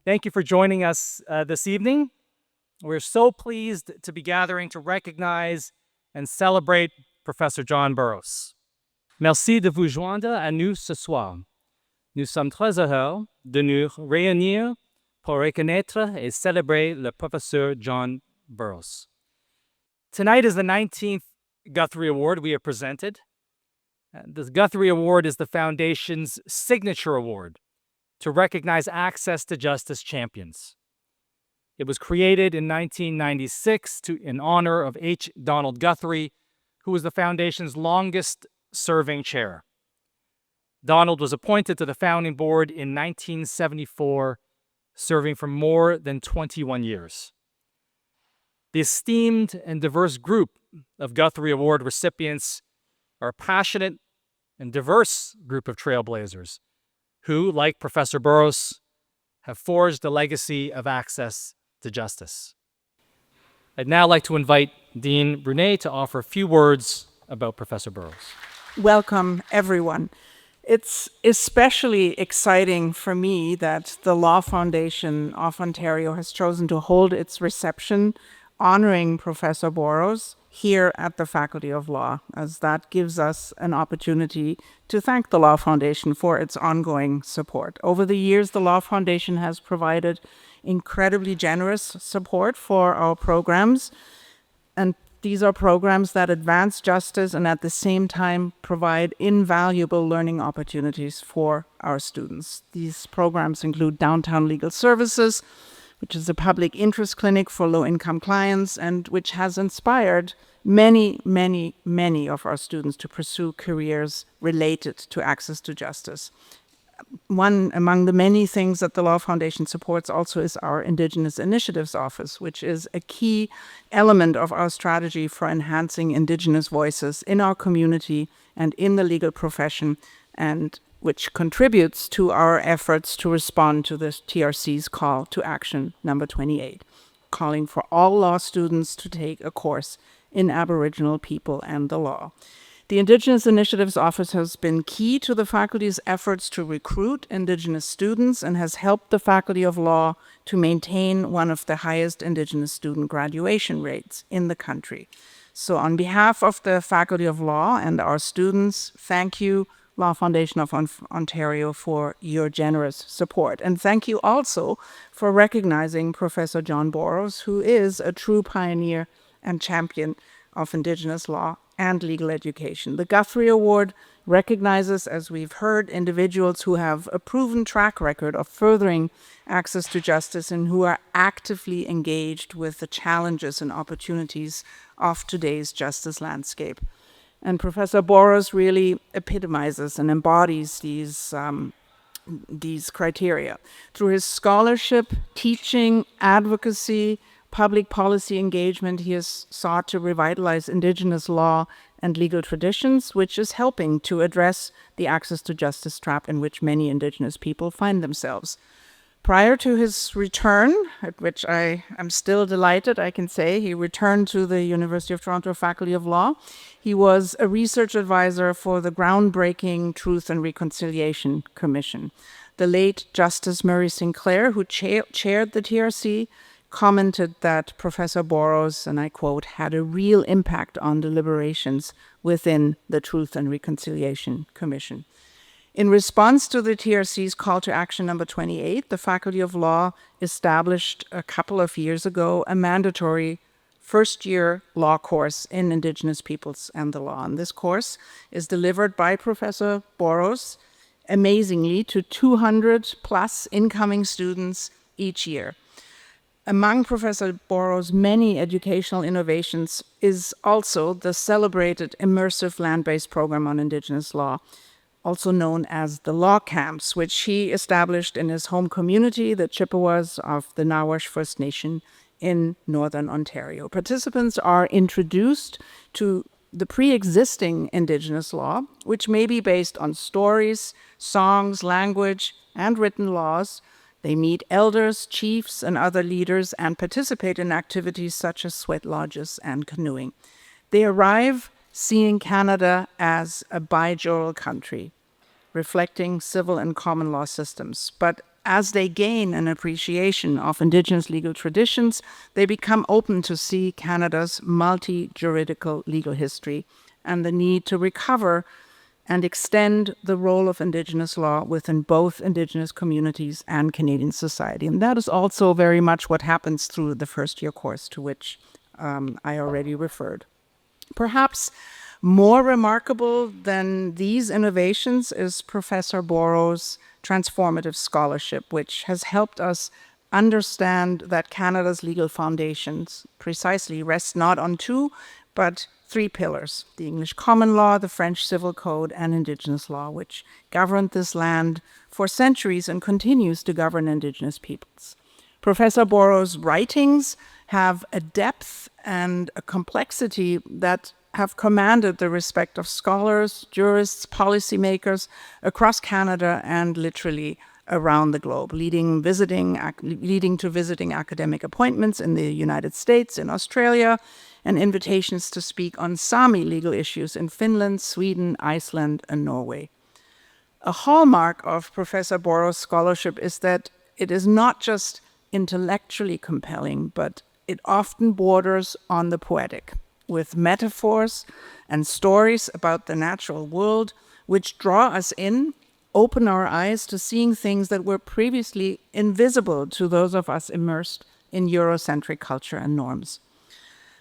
Thank you for joining us this evening. We're so pleased to be gathering to recognize and celebrate Professor John Burroughs. Merci de vous joindre à nous ce soir. Nous sommes très heureux de nous réunir pour reconnaître et célébrer le professeur John Burroughs. Tonight is the 19th Guthrie Award we have presented. The Guthrie Award is the Foundation's signature award to recognize access to justice champions. It was created in 1996 in honor of H. Donald Guthrie, who was the Foundation's longest-serving chair. Donald was appointed to the founding board in 1974, serving for more than 21 years. The esteemed and diverse group of Guthrie Award recipients are a passionate and diverse group of trailblazers who, like Professor Burroughs, have forged a legacy of access to justice. I'd now like to invite Dean Brunnée to offer a few words about Professor Burroughs. Welcome, everyone. It's especially exciting for me that the Law Foundation of Ontario has chosen to hold its reception honoring Professor Burroughs here at the Faculty of Law, as that gives us an opportunity to thank the Law Foundation for its ongoing support. Over the years, the Law Foundation has provided incredibly generous support for our programs, and these are programs that advance justice and at the same time provide invaluable learning opportunities for our students. These programs include Downtown Legal Services, which is a public interest clinic for low-income clients and which has inspired many of our students to pursue careers related to access to justice. One among the many things that the Law Foundation supports also is our Indigenous Initiatives Office, which is a key element of our strategy for enhancing Indigenous voices in our community and in the legal profession, and which contributes to our efforts to respond to the TRC's call to action number 28, calling for all law students to take a course in Aboriginal people and the law. The Indigenous Initiatives Office has been key to the faculty's efforts to recruit Indigenous students and has helped the Faculty of Law to maintain one of the highest Indigenous student graduation rates in the country. So on behalf of the Faculty of Law and our students, thank you, Law Foundation of Ontario, for your generous support. And thank you also for recognizing Professor John Burroughs, who is a true pioneer and champion of Indigenous law and legal education. The Guthrie Award recognizes, as we've heard, individuals who have a proven track record of furthering access to justice and who are actively engaged with the challenges and opportunities of today's justice landscape. And Professor Burroughs really epitomizes and embodies these criteria. Through his scholarship, teaching, advocacy, public policy engagement, he has sought to revitalize Indigenous law and legal traditions, which is helping to address the access to justice trap in which many Indigenous people find themselves. Prior to his return, at which I am still delighted, I can say, he returned to the University of Toronto Faculty of Law. He was a research advisor for the groundbreaking Truth and Reconciliation Commission. The late Justice Murray Sinclair, who chaired the TRC, commented that Professor Burroughs, and I quote, had a real impact on deliberations within the Truth and Reconciliation Commission. In response to the TRC's call to action number 28, the Faculty of Law established a couple of years ago a mandatory first-year law course in Indigenous peoples and the law. And this course is delivered by Professor Burroughs, amazingly, to 200 plus incoming students each year. Among Professor Burroughs' many educational innovations is also the celebrated immersive land-based program on Indigenous law, also known as the Law Camps, which he established in his home community, the Chippewas of the Nawash First Nation in Northern Ontario. Participants are introduced to the pre-existing Indigenous law, which may be based on stories, songs, language, and written laws. They meet elders, chiefs, and other leaders and participate in activities such as sweat lodges and canoeing. They arrive seeing Canada as a bi-jural country, reflecting civil and common law systems. But as they gain an appreciation of Indigenous legal traditions, they become open to see Canada's multi-juridical legal history and the need to recover and extend the role of Indigenous law within both Indigenous communities and Canadian society. And that is also very much what happens through the first-year course to which I already referred. Perhaps more remarkable than these innovations is Professor Borrow's transformative scholarship, which has helped us understand that Canada's legal foundations precisely rest not on two, but three pillars: the English common law, the French civil code, and Indigenous law, which governed this land for centuries and continues to govern Indigenous peoples. Professor Borrow's writings have a depth and a complexity that have commanded the respect of scholars, jurists, policymakers across Canada and literally around the globe, leading to visiting academic appointments in the United States, in Australia, and invitations to speak on Sami legal issues in Finland, Sweden, Iceland, and Norway. A hallmark of Professor Borrow's scholarship is that it is not just intellectually compelling, but it often borders on the poetic, with metaphors and stories about the natural world which draw us in, open our eyes to seeing things that were previously invisible to those of us immersed in Eurocentric culture and norms.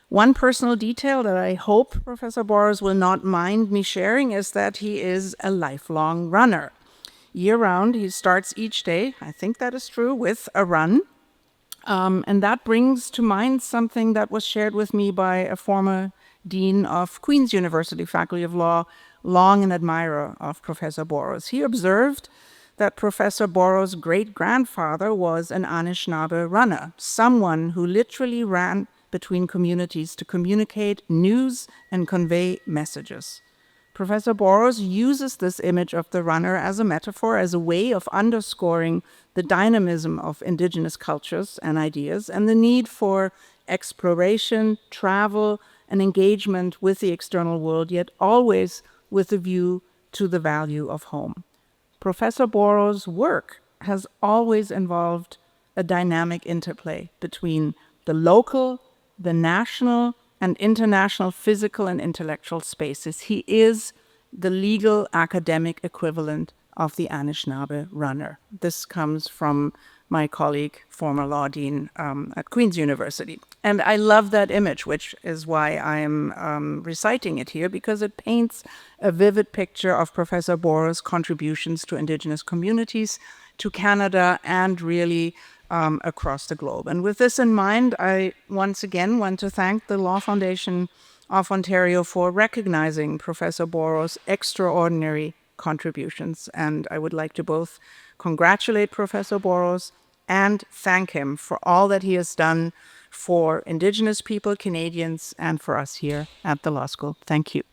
One personal detail that I hope Professor Borrows will not mind me sharing is that he is a lifelong runner. Year-round, he starts each day, I think that is true, with a run. And that brings to mind something that was shared with me by a former dean of Queen's University Faculty of Law, long an admirer of Professor Borrows. He observed that Professor Borrows' great-grandfather was an Anishinaabe runner, someone who literally ran between communities to communicate news and convey messages. Professor Borrows uses this image of the runner as a metaphor, as a way of underscoring the dynamism of Indigenous cultures and ideas and the need for exploration, travel, and engagement with the external world, yet always with a view to the value of home. Professor Borrows' work has always involved a dynamic interplay between the local, the national, and international physical and intellectual spaces. He is the legal academic equivalent of the Anishinaabe runner. This comes from my colleague, former law dean at Queen's University. And I love that image, which is why I am reciting it here, because it paints a vivid picture of Professor Borrow's contributions to Indigenous communities, to Canada, and really across the globe. And with this in mind, I once again want to thank the Law Foundation of Ontario for recognizing Professor Borrow's extraordinary contributions. And I would like to both congratulate Professor Borrows and thank him for all that he has done for Indigenous people, Canadians, and for us here at the law school. Thank you.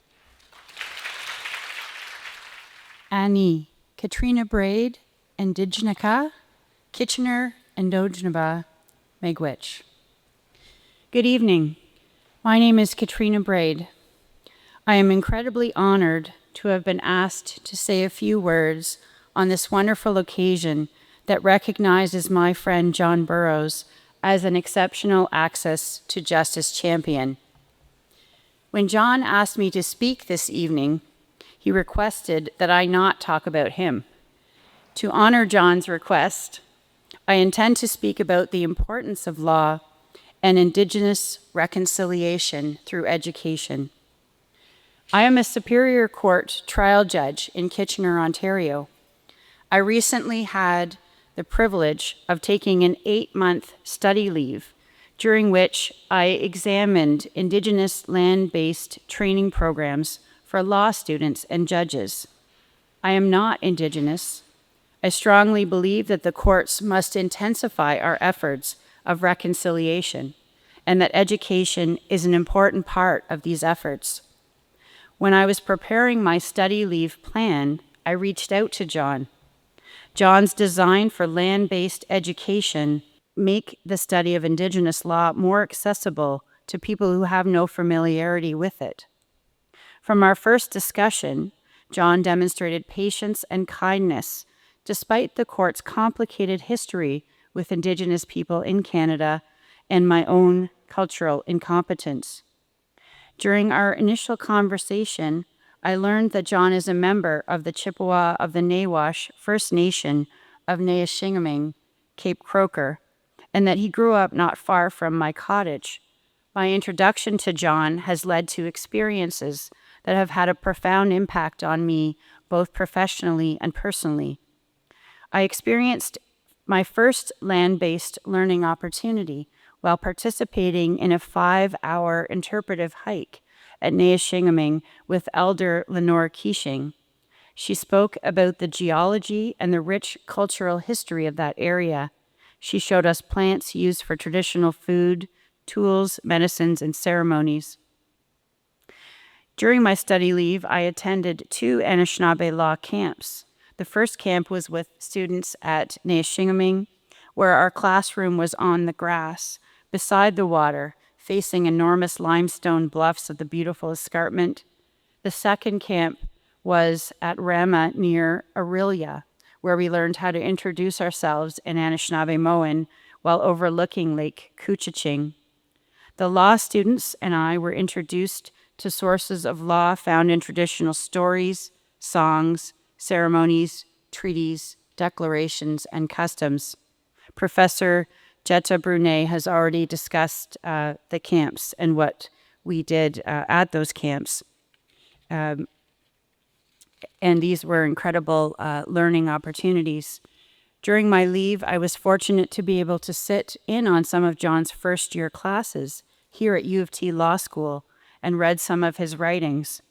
Ani, Catrina Braid, Indigenica, Kitchener, and Ojibway, Miigwech. Good evening. My name is Catrina Braid. I am incredibly honored to have been asked to say a few words on this wonderful occasion that recognizes my friend John Burroughs as an exceptional access to justice champion. When John asked me to speak this evening, he requested that I not talk about him. To honor John's request, I intend to speak about the importance of law and Indigenous reconciliation through education. I am a Superior Court trial judge in Kitchener, Ontario. I recently had the privilege of taking an 8-month study leave, during which I examined Indigenous land-based training programs for law students and judges. I am not Indigenous. I strongly believe that the courts must intensify our efforts of reconciliation, and that education is an important part of these efforts. When I was preparing my study leave plan, I reached out to John. John's design for land-based education make the study of Indigenous law more accessible to people who have no familiarity with it. From our first discussion, John demonstrated patience and kindness despite the court's complicated history with Indigenous people in Canada and my own cultural incompetence. During our initial conversation, I learned that John is a member of the Chippewa of the Nawash First Nation of Anishinaabe, Cape Croker, and that he grew up not far from my cottage. My introduction to John has led to experiences that have had a profound impact on me, both professionally and personally. I experienced my first land-based learning opportunity while participating in a 5-hour interpretive hike at Anishinaabe with Elder Lenore Keeshing. She spoke about the geology and the rich cultural history of that area. She showed us plants used for traditional food, tools, medicines, and ceremonies. During my study leave, I attended 2 Anishinaabe law camps. The first camp was with students at Anishinaabe, where our classroom was on the grass, beside the water, facing enormous limestone bluffs of the beautiful escarpment. The second camp was at Rama near Aurelia, where we learned how to introduce ourselves in Anishinaabe while overlooking Lake Couchiching. The law students and I were introduced to sources of law found in traditional stories, songs, ceremonies, treaties, declarations, and customs. Professor Jutta Brunnée has already discussed the camps and what we did at those camps. And these were incredible learning opportunities. During my leave, I was fortunate to be able to sit in on some of John's first-year classes here at U of T Law School and read some of his writings.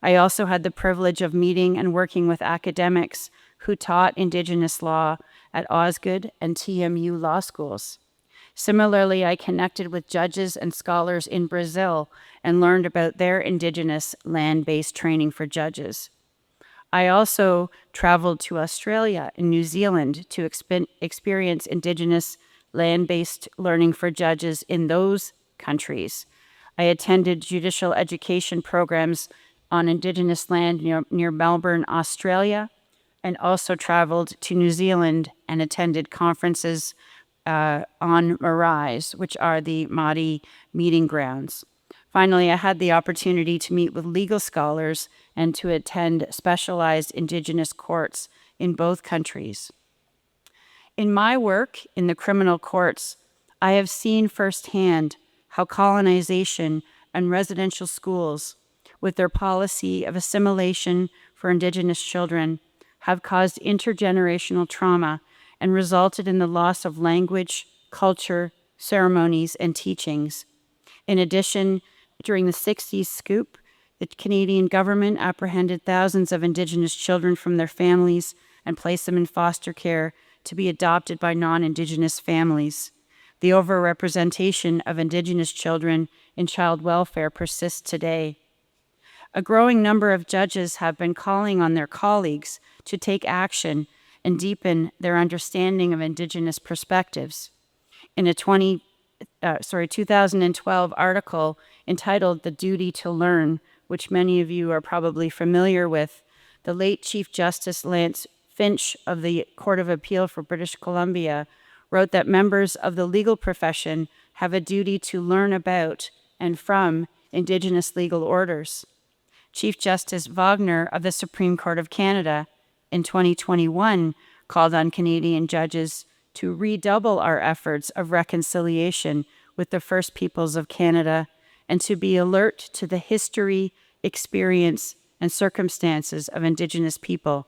I also had the privilege of meeting and working with academics who taught Indigenous law at Osgoode and TMU law schools. Similarly, I connected with judges and scholars in Brazil and learned about their Indigenous land-based training for judges. I also traveled to Australia and New Zealand to experience Indigenous land-based learning for judges in those countries. I attended judicial education programs on Indigenous land near Melbourne, Australia, and also traveled to New Zealand and attended conferences on Marais, which are the Māori meeting grounds. Finally, I had the opportunity to meet with legal scholars and to attend specialized Indigenous courts in both countries. In my work in the criminal courts, I have seen firsthand how colonization and residential schools, with their policy of assimilation for Indigenous children, have caused intergenerational trauma and resulted in the loss of language, culture, ceremonies, and teachings. In addition, during the 60s scoop, the Canadian government apprehended thousands of Indigenous children from their families and placed them in foster care to be adopted by non-Indigenous families. The overrepresentation of Indigenous children in child welfare persists today. A growing number of judges have been calling on their colleagues to take action and deepen their understanding of Indigenous perspectives. In a 2012 article entitled "The Duty to Learn," which many of you are probably familiar with, the late Chief Justice Lance Finch of the Court of Appeal for British Columbia wrote that members of the legal profession have a duty to learn about and from Indigenous legal orders. Chief Justice Wagner of the Supreme Court of Canada in 2021 called on Canadian judges to redouble our efforts of reconciliation with the First Peoples of Canada and to be alert to the history, experience, and circumstances of Indigenous people.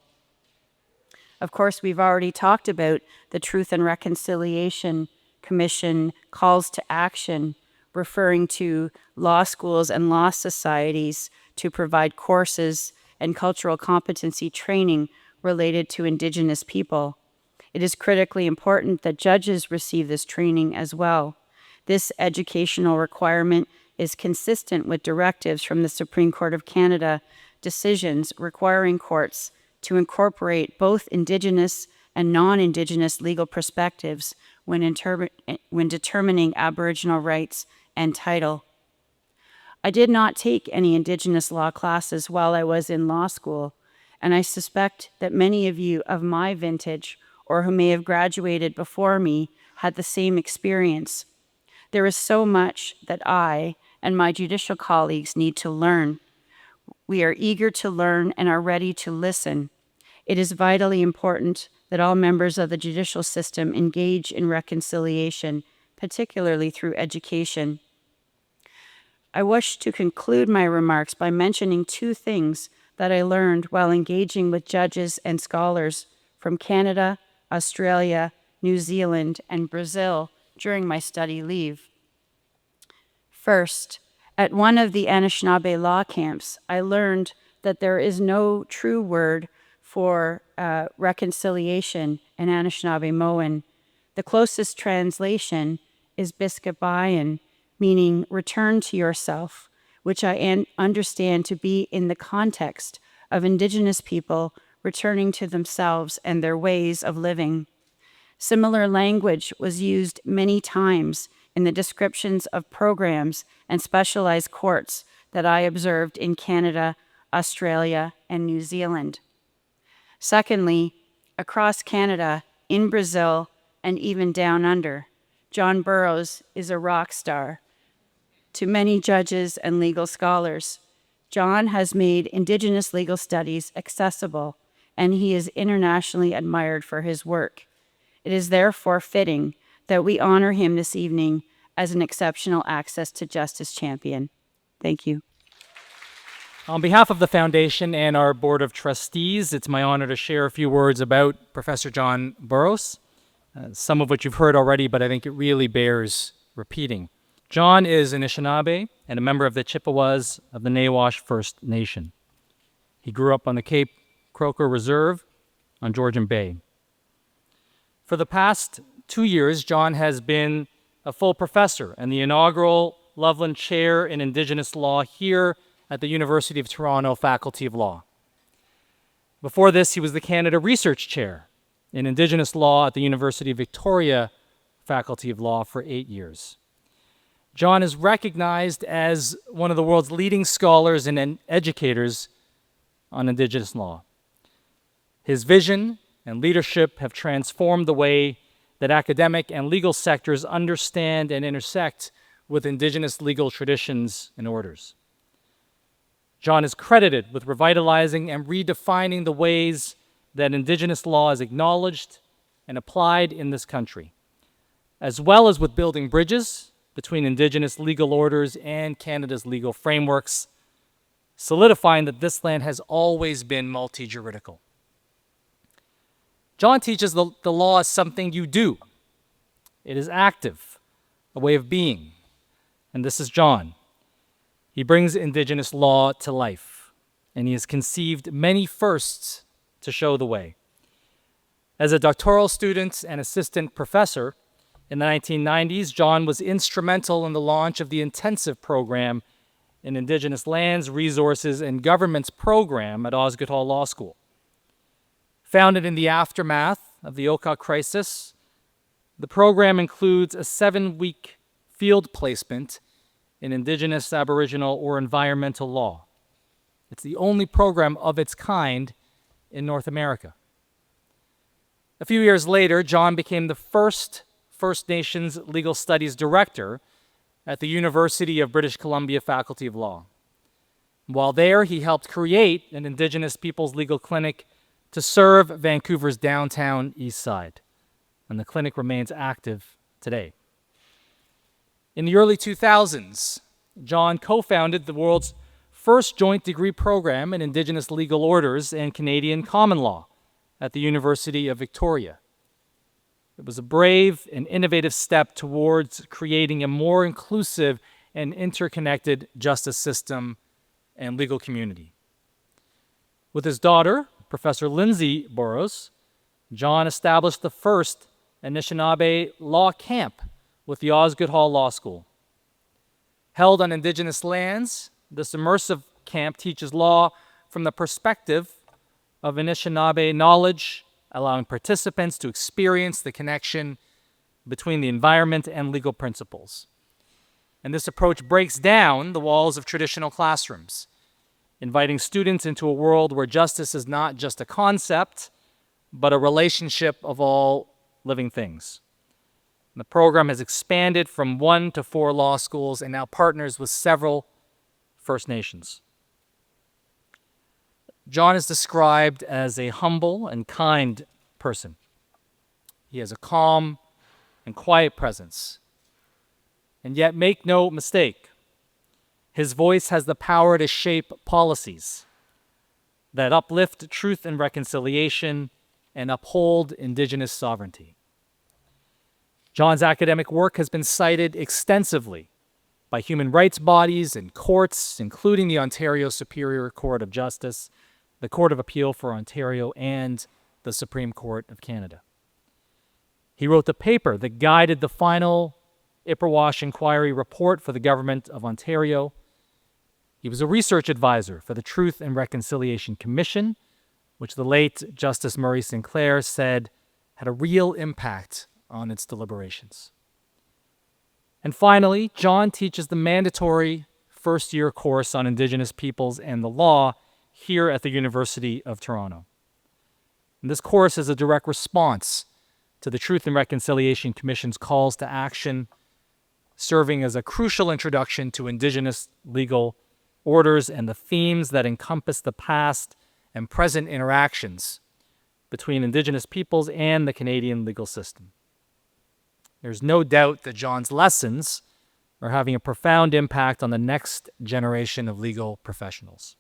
Of course, we've already talked about the Truth and Reconciliation Commission calls to action, referring to law schools and law societies to provide courses and cultural competency training related to Indigenous people. It is critically important that judges receive this training as well. This educational requirement is consistent with directives from the Supreme Court of Canada decisions requiring courts to incorporate both Indigenous and non-Indigenous legal perspectives when determining Aboriginal rights and title. I did not take any Indigenous law classes while I was in law school, and I suspect that many of you of my vintage or who may have graduated before me had the same experience. There is so much that I and my judicial colleagues need to learn. We are eager to learn and are ready to listen. It is vitally important that all members of the judicial system engage in reconciliation, particularly through education. I wish to conclude my remarks by mentioning two things that I learned while engaging with judges and scholars from Canada, Australia, New Zealand, and Brazil during my study leave. First, at one of the Anishinaabe law camps, I learned that there is no true word for reconciliation in Anishinaabe-Moan. The closest translation is Biskabayan, meaning return to yourself, which I understand to be in the context of Indigenous people returning to themselves and their ways of living. Similar language was used many times in the descriptions of programs and specialized courts that I observed in Canada, Australia, and New Zealand. Secondly, across Canada, in Brazil, and even down under, John Burroughs is a rock star. To many judges and legal scholars, John has made Indigenous legal studies accessible, and he is internationally admired for his work. It is therefore fitting that we honor him this evening as an exceptional access to justice champion. Thank you. On behalf of the Foundation and our Board of Trustees, it's my honor to share a few words about Professor John Burroughs, some of which you've heard already, but I think it really bears repeating. John is Anishinaabe and a member of the Chippewas of the Nawash First Nation. He grew up on the Cape Croker Reserve on Georgian Bay. For the past 2 years, John has been a full professor and the inaugural Loveland Chair in Indigenous Law here at the University of Toronto Faculty of Law. Before this, he was the Canada Research Chair in Indigenous Law at the University of Victoria Faculty of Law for 8 years. John is recognized as one of the world's leading scholars and educators on Indigenous law. His vision and leadership have transformed the way that academic and legal sectors understand and intersect with Indigenous legal traditions and orders. John is credited with revitalizing and redefining the ways that Indigenous law is acknowledged and applied in this country, as well as with building bridges between Indigenous legal orders and Canada's legal frameworks, solidifying that this land has always been multi-juridical. John teaches the law is something you do. It is active, a way of being. And this is John. He brings Indigenous law to life, and he has conceived many firsts to show the way. As a doctoral student and assistant professor in the 1990s, John was instrumental in the launch of the intensive program in Indigenous Lands, Resources, and Governments program at Osgoode Hall Law School. Founded in the aftermath of the Oka crisis, the program includes a 7-week field placement in Indigenous, Aboriginal, or environmental law. It's the only program of its kind in North America. A few years later, John became the first First Nations Legal Studies Director at the University of British Columbia Faculty of Law. While there, he helped create an Indigenous Peoples Legal Clinic to serve Vancouver's downtown east side, and the clinic remains active today. In the early 2000s, John co-founded the world's first joint degree program in Indigenous legal orders and Canadian common law at the University of Victoria. It was a brave and innovative step towards creating a more inclusive and interconnected justice system and legal community. With his daughter, Professor Lindsay Burroughs, John established the first Anishinaabe law camp with the Osgoode Hall Law School. Held on Indigenous lands, this immersive camp teaches law from the perspective of Anishinaabe knowledge, allowing participants to experience the connection between the environment and legal principles. And this approach breaks down the walls of traditional classrooms inviting students into a world where justice is not just a concept, but a relationship of all living things. The program has expanded from 1 to 4 law schools and now partners with several First Nations. John is described as a humble and kind person. He has a calm and quiet presence. And yet, make no mistake, his voice has the power to shape policies that uplift truth and reconciliation and uphold Indigenous sovereignty. John's academic work has been cited extensively by human rights bodies and courts, including the Ontario Superior Court of Justice, the Court of Appeal for Ontario, and the Supreme Court of Canada. He wrote the paper that guided the final Ipperwash inquiry report for the Government of Ontario. He was a research advisor for the Truth and Reconciliation Commission, which the late Justice Murray Sinclair said had a real impact on its deliberations. And finally, John teaches the mandatory first-year course on Indigenous peoples and the law here at the University of Toronto. And this course is a direct response to the Truth and Reconciliation Commission's calls to action, serving as a crucial introduction to Indigenous legal orders and the themes that encompass the past and present interactions between Indigenous peoples and the Canadian legal system. There's no doubt that John's lessons are having a profound impact on the next generation of legal professionals.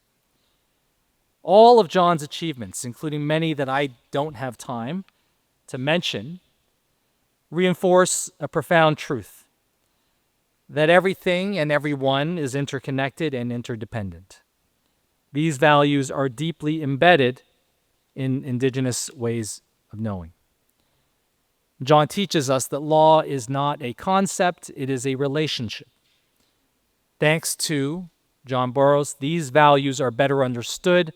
All of John's achievements, including many that I don't have time to mention, reinforce a profound truth: that everything and everyone is interconnected and interdependent. These values are deeply embedded in Indigenous ways of knowing. John teaches us that law is not a concept, it is a relationship. Thanks to John Burroughs, these values are better understood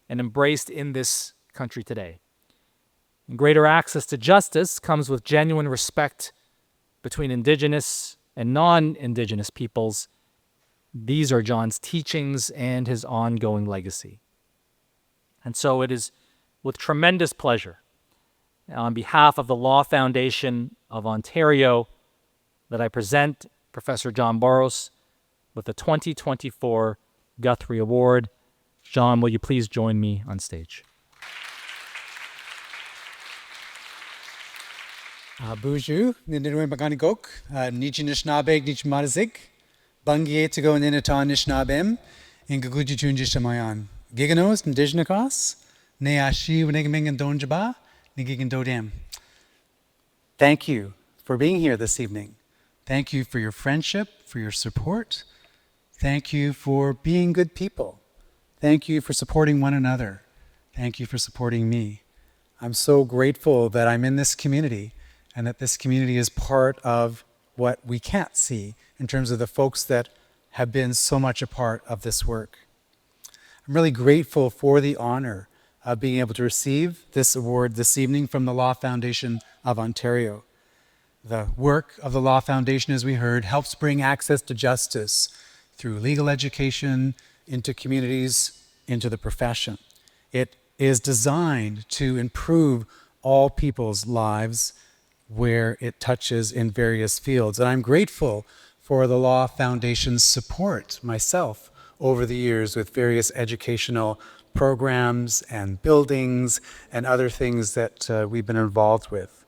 and embraced in this country today. And greater access to justice comes with genuine respect between Indigenous and non-Indigenous peoples. These are John's teachings and his ongoing legacy. And so it is with tremendous pleasure, on behalf of the Law Foundation of Ontario, that I present Professor John Burroughs with the 2024 Guthrie Award. John, will you please join me on stage? Bonjour, Nindirwe Maganigok, Anishinaabe, Nichmarazik, Bangie to go in Inata Anishinaabe, and Gaguji Tunjishamayan. Giganos, Indigenous, Neashi, Winnigming and Donjaba, Nigig Dodam. Thank you for being here this evening. Thank you for your friendship, for your support. Thank you for being good people. Thank you for supporting one another. Thank you for supporting me. I'm so grateful that I'm in this community and that this community is part of what we can't see in terms of the folks that have been so much a part of this work. I'm really grateful for the honor of being able to receive this award this evening from the Law Foundation of Ontario. The work of the Law Foundation, as we heard, helps bring access to justice through legal education into communities, into the profession. It is designed to improve all people's lives where it touches in various fields. And I'm grateful for the Law Foundation's support myself over the years with various educational programs and buildings and other things that we've been involved with.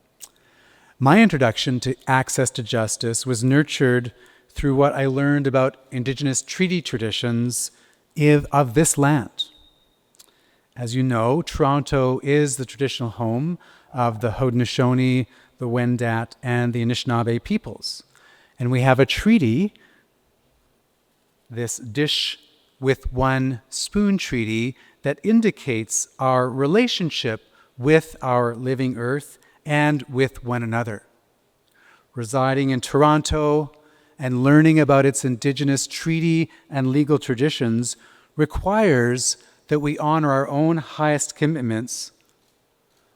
My introduction to access to justice was nurtured through what I learned about Indigenous treaty traditions of this land. As you know, Toronto is the traditional home of the Haudenosaunee, the Wendat, and the Anishinaabe peoples. And we have a treaty, this dish with one spoon treaty, that indicates our relationship with our living earth and with one another. Residing in Toronto and learning about its Indigenous treaty and legal traditions requires that we honor our own highest commitments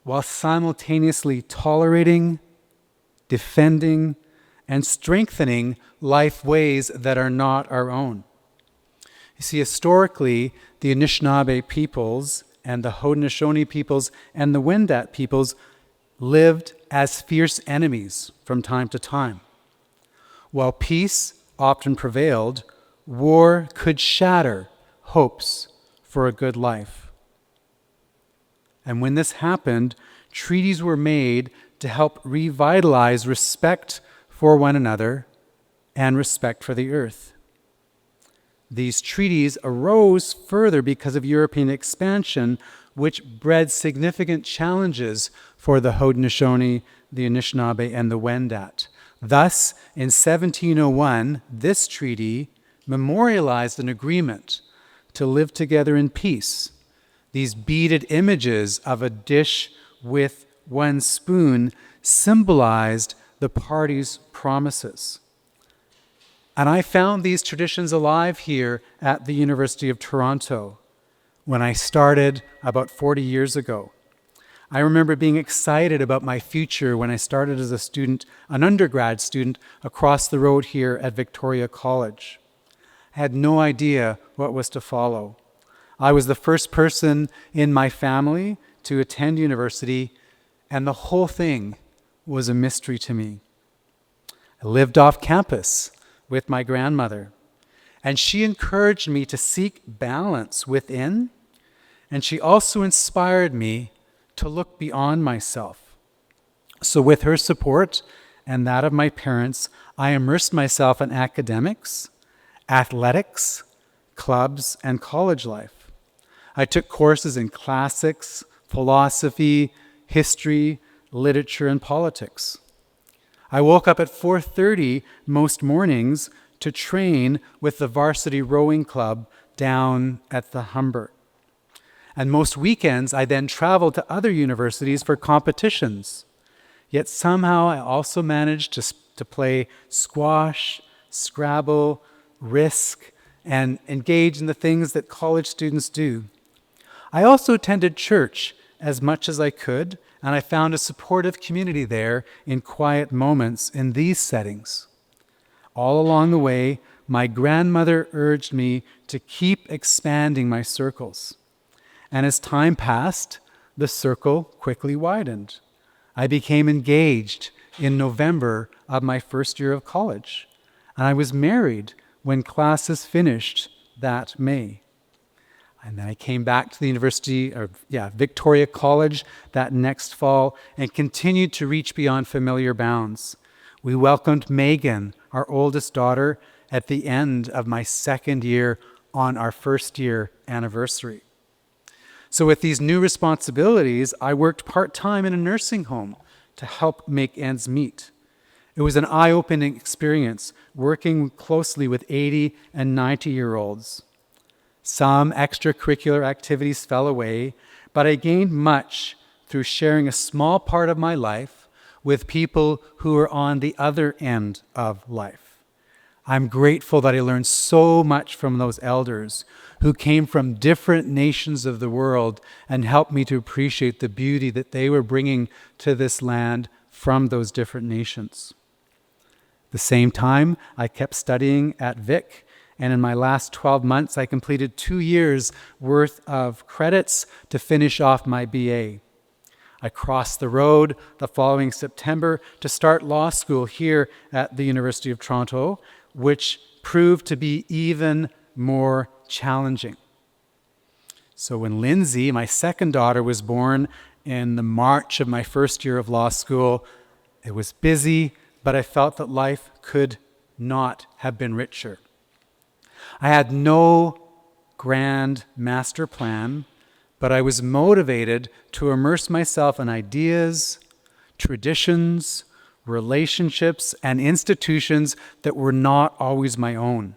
while simultaneously tolerating, defending, and strengthening life ways that are not our own. You see, historically, the Anishinaabe peoples and the Haudenosaunee peoples and the Wendat peoples lived as fierce enemies from time to time. While peace often prevailed, war could shatter hopes for a good life. And when this happened, treaties were made to help revitalize respect for one another and respect for the earth. These treaties arose further because of European expansion, which bred significant challenges for the Haudenosaunee, the Anishinaabe, and the Wendat. Thus, in 1701, this treaty memorialized an agreement to live together in peace. These beaded images of a dish with one spoon symbolized the parties' promises. And I found these traditions alive here at the University of Toronto when I started about 40 years ago. I remember being excited about my future when I started as a student, an undergrad student, across the road here at Victoria College. I had no idea what was to follow. I was the first person in my family to attend university, and the whole thing was a mystery to me. I lived off campus with my grandmother, and she encouraged me to seek balance within, and she also inspired me to look beyond myself. So with her support and that of my parents, I immersed myself in academics, athletics, clubs, and college life. I took courses in classics, philosophy, history, literature, and politics. I woke up at 4:30 most mornings to train with the varsity rowing club down at the Humber. And most weekends, I then traveled to other universities for competitions. Yet somehow I also managed to play squash, Scrabble, Risk, and engage in the things that college students do. I also attended church as much as I could, and I found a supportive community there in quiet moments in these settings. All along the way, my grandmother urged me to keep expanding my circles. And as time passed, the circle quickly widened. I became engaged in November of my first year of college, and I was married when classes finished that May. And then I came back to the Victoria College that next fall and continued to reach beyond familiar bounds. We welcomed Megan, our oldest daughter, at the end of my second year on our first year anniversary. So with these new responsibilities, I worked part-time in a nursing home to help make ends meet. It was an eye-opening experience working closely with 80 and 90-year-olds. Some extracurricular activities fell away, but I gained much through sharing a small part of my life with people who are on the other end of life. I'm grateful that I learned so much from those elders who came from different nations of the world and helped me to appreciate the beauty that they were bringing to this land from those different nations. At the same time, I kept studying at Vic, and in my last 12 months, I completed 2 years worth of credits to finish off my BA. I crossed the road the following September to start law school here at the University of Toronto, which proved to be even more challenging. So when Lindsay, my second daughter, was born in the March of my first year of law school, it was busy, but I felt that life could not have been richer. I had no grand master plan, but I was motivated to immerse myself in ideas, traditions, relationships, and institutions that were not always my own.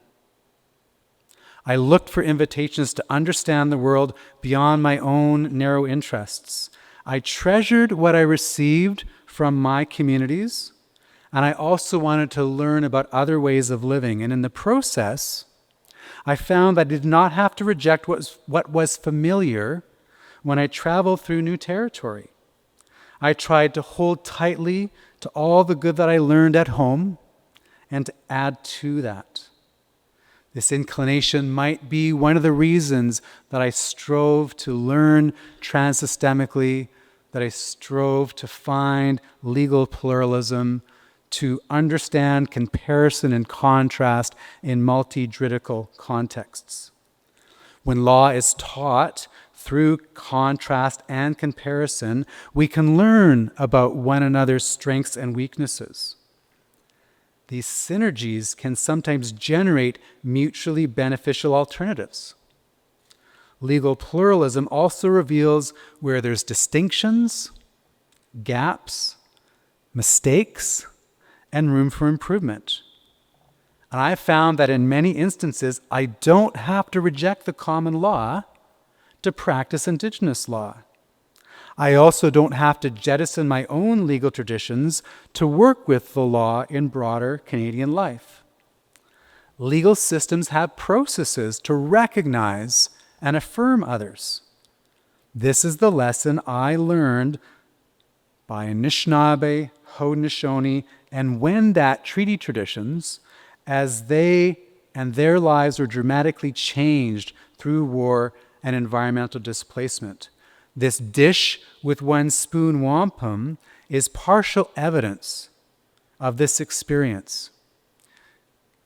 I looked for invitations to understand the world beyond my own narrow interests. I treasured what I received from my communities, and I also wanted to learn about other ways of living. And in the process, I found that I did not have to reject what was familiar when I traveled through new territory. I tried to hold tightly to all the good that I learned at home and to add to that. This inclination might be one of the reasons that I strove to learn transsystemically, that I strove to find legal pluralism, to understand comparison and contrast in multi-juridical contexts. When law is taught through contrast and comparison, we can learn about one another's strengths and weaknesses. These synergies can sometimes generate mutually beneficial alternatives. Legal pluralism also reveals where there's distinctions, gaps, mistakes, and room for improvement. And I've found that in many instances, I don't have to reject the common law to practice Indigenous law. I also don't have to jettison my own legal traditions to work with the law in broader Canadian life. Legal systems have processes to recognize and affirm others. This is the lesson I learned by Anishinaabe, Haudenosaunee, and Wendat treaty traditions as they and their lives were dramatically changed through war and environmental displacement. This dish with one spoon wampum is partial evidence of this experience.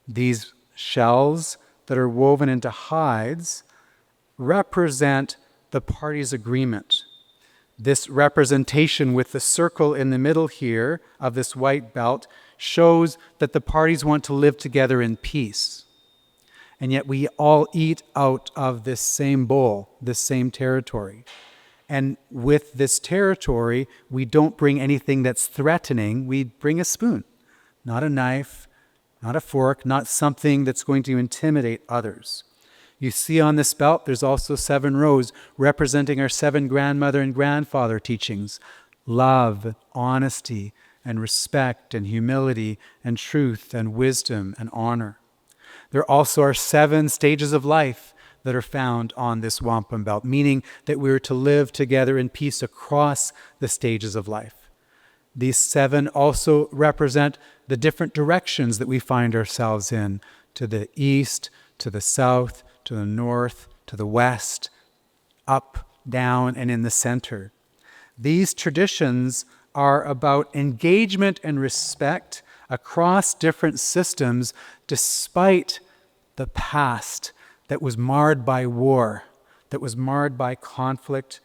These shells that are woven into hides represent the parties' agreement. This representation with the circle in the middle here of this white belt shows that the parties want to live together in peace. And yet we all eat out of this same bowl, this same territory. And with this territory, we don't bring anything that's threatening. We bring a spoon, not a knife, not a fork, not something that's going to intimidate others. You see on this belt, there's also 7 rows representing our 7 grandmother and grandfather teachings: love, honesty, and respect, and humility, and truth, and wisdom, and honor. There also are 7 stages of life that are found on this wampum belt, meaning that we are to live together in peace across the stages of life. These 7 also represent the different directions that we find ourselves in, to the east, to the south, to the north, to the west, up, down, and in the center. These traditions are about engagement and respect across different systems despite the past that was marred by war, that was marred by conflict.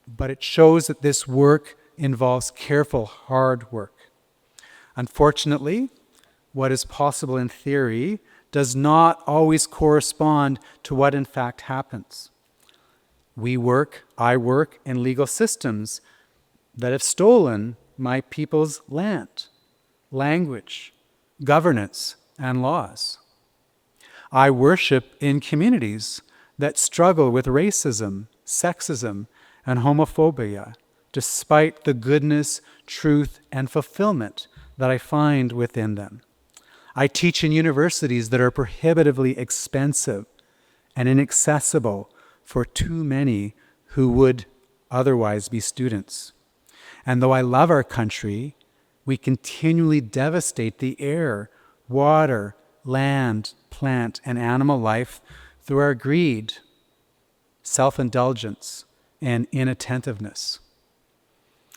But it shows that this work involves careful, hard work. Unfortunately, what is possible in theory does not always correspond to what in fact happens. I work in legal systems that have stolen my people's land, language, governance, and laws. I worship in communities that struggle with racism, sexism, and homophobia, despite the goodness, truth, and fulfillment that I find within them. I teach in universities that are prohibitively expensive and inaccessible for too many who would otherwise be students. And though I love our country, we continually devastate the air, water, land, plant, and animal life through our greed, self-indulgence, and inattentiveness.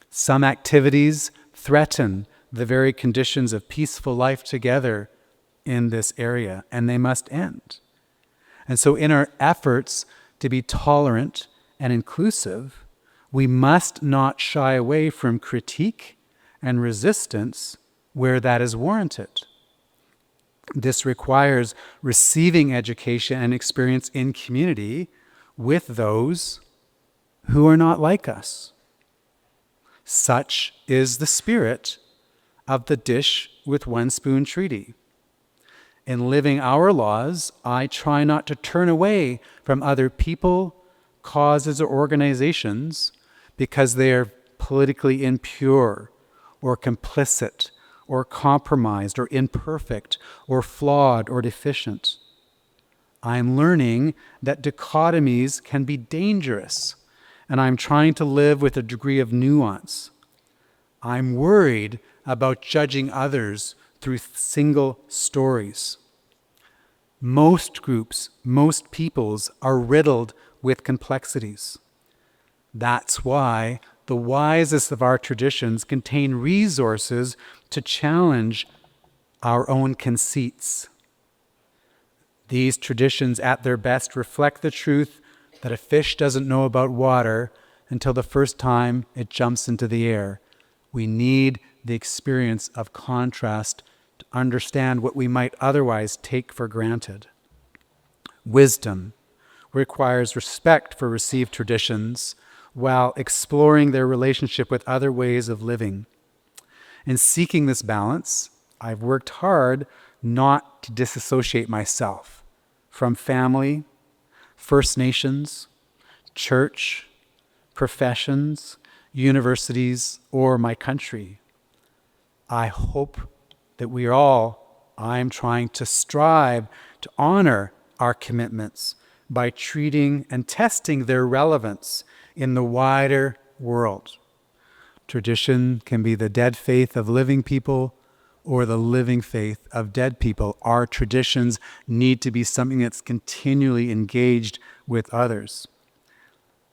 Some activities threaten the very conditions of peaceful life together in this area, and they must end. And so in our efforts to be tolerant and inclusive, we must not shy away from critique and resistance where that is warranted. This requires receiving education and experience in community with those who are not like us. Such is the spirit of the dish with one spoon treaty. In living our laws, I try not to turn away from other people, causes, or organizations because they are politically impure or complicit or compromised or imperfect or flawed or deficient. I'm learning that dichotomies can be dangerous, and I'm trying to live with a degree of nuance. I'm worried about judging others through single stories. Most groups, most peoples are riddled with complexities. That's why the wisest of our traditions contain resources to challenge our own conceits. These traditions at their best reflect the truth that a fish doesn't know about water until the first time it jumps into the air. We need the experience of contrast to understand what we might otherwise take for granted. Wisdom requires respect for received traditions while exploring their relationship with other ways of living. In seeking this balance, I've worked hard not to disassociate myself from family, First Nations, church, professions, universities, or my country. I hope that I'm trying to strive to honor our commitments by treating and testing their relevance in the wider world. Tradition can be the dead faith of living people or the living faith of dead people. Our traditions need to be something that's continually engaged with others.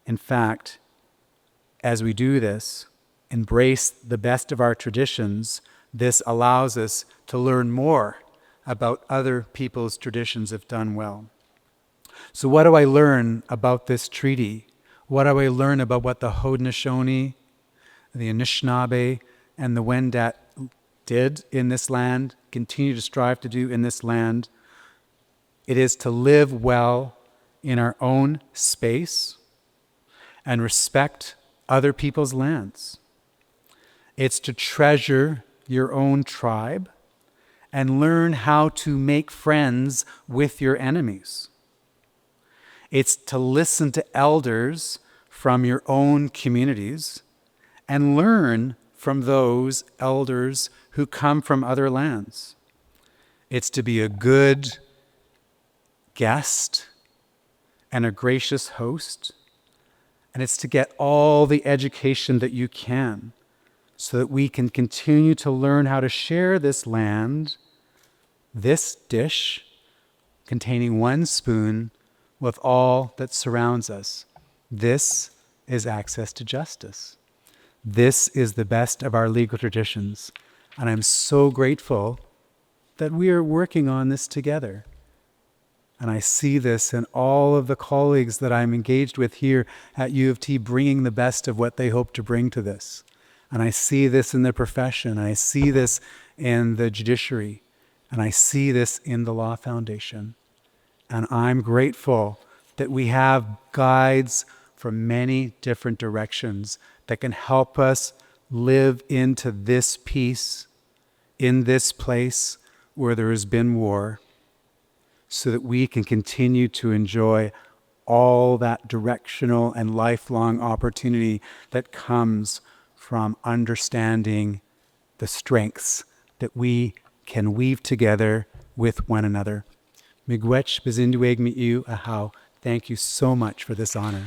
In fact, as we do this, embrace the best of our traditions, this allows us to learn more about other people's traditions if done well. So what do I learn about this treaty? What do I learn about what the Haudenosaunee, the Anishinaabe, and the Wendat did in this land, continue to strive to do in this land? It is to live well in our own space and respect other people's lands. It's to treasure your own tribe and learn how to make friends with your enemies. It's to listen to elders from your own communities and learn from those elders who come from other lands. It's to be a good guest and a gracious host. And it's to get all the education that you can so that we can continue to learn how to share this land, this dish containing one spoon, with all that surrounds us. This is access to justice. This is the best of our legal traditions. And I'm so grateful that we are working on this together. And I see this in all of the colleagues that I'm engaged with here at U of T bringing the best of what they hope to bring to this. And I see this in the profession. I see this in the judiciary. And I see this in the Law Foundation. And I'm grateful that we have guides from many different directions that can help us live into this peace in this place where there has been war, so that we can continue to enjoy all that directional and lifelong opportunity that comes from understanding the strengths that we can weave together with one another. Miigwech Bizinduig Mi'u Ahau. Thank you so much for this honor.